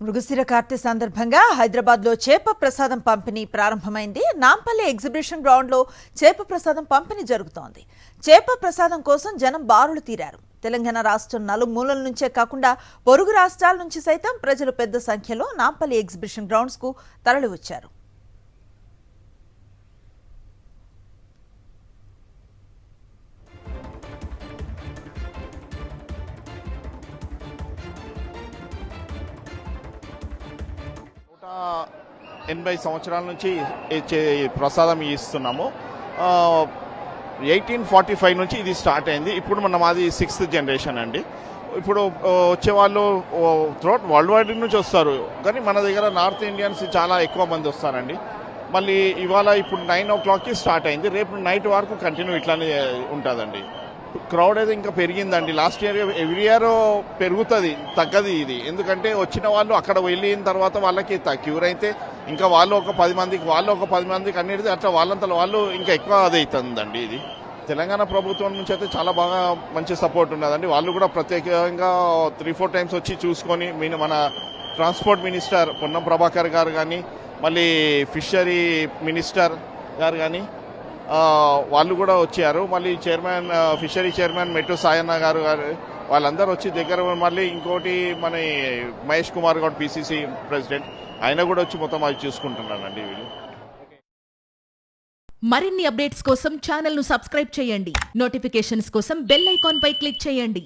మృగశిర కార్తె సందర్భంగా హైదరాబాద్ లో చేప ప్రసాదం పంపిణీ ప్రారంభమైంది. నాంపల్లి ఎగ్జిబిషన్ గ్రౌండ్ లో చేప ప్రసాదం పంపిణీ జరుగుతోంది. చేప ప్రసాదం కోసం జనం బారులు తీరారు. తెలంగాణ రాష్ట్రం నలుమూలల నుంచే కాకుండా పొరుగు రాష్ట్రాల నుంచి సైతం ప్రజలు పెద్ద సంఖ్యలో నాంపల్లి ఎగ్జిబిషన్ గ్రౌండ్స్ కు తరలివచ్చారు. ఎనభై సంవత్సరాల నుంచి ప్రసాదం ఇస్తున్నాము. 1845 నుంచి ఇది స్టార్ట్ అయింది. ఇప్పుడు మాది 6th జనరేషన్ అండి. ఇప్పుడు వచ్చేవాళ్ళు త్రూఅవుట్ వరల్డ్ వైడ్ నుంచి వస్తారు, కానీ మన దగ్గర నార్త్ ఇండియన్స్ చాలా ఎక్కువ మంది వస్తారండి. మళ్ళీ ఇవాళ ఇప్పుడు 9 o'clockకి స్టార్ట్ అయింది. రేపు నైట్ వరకు కంటిన్యూ ఇట్లానే ఉంటుందండి. క్రౌడ్ అయితే ఇంకా పెరిగిందండి. లాస్ట్ ఇయర్ ఎవ్రీ ఇయర్ పెరుగుతుంది, తగ్గదు ఇది. ఎందుకంటే వచ్చిన వాళ్ళు అక్కడ వెళ్ళిన తర్వాత వాళ్ళకి క్యూర్ అయితే ఇంకా వాళ్ళు ఒక 10 మందికి అనేది అట్లా వాళ్ళంతా వాళ్ళు ఇంకా ఎక్కువ అది అవుతుందండి. ఇది తెలంగాణ ప్రభుత్వం నుంచి అయితే చాలా బాగా మంచి సపోర్ట్ ఉన్నదండి. వాళ్ళు కూడా ప్రత్యేకంగా 3-4 times వచ్చి చూసుకొని మన ట్రాన్స్పోర్ట్ మినిస్టర్ పొన్నం ప్రభాకర్ గారు కానీ, మళ్ళీ ఫిషరీ మినిస్టర్ గారు కానీ వాళ్ళు కూడా వచ్చారు. మళ్ళీ ఫిషరీ చైర్మన్ మెట్టు సాయన్న గారు వాళ్ళందరూ వచ్చి దగ్గర. మళ్ళీ ఇంకోటి మన మహేష్ కుమార్ గౌడ్ పిసిసి ప్రెసిడెంట్, ఆయన కూడా వచ్చి మొత్తం అది చూసుకుంటున్నానండి. వీళ్ళు మరిన్ని అప్డేట్స్ కోసం ఛానల్ ను సబ్స్క్రైబ్ చేయండి. నోటిఫికేషన్స్ కోసం బెల్ ఐకాన్ పై క్లిక్ చేయండి.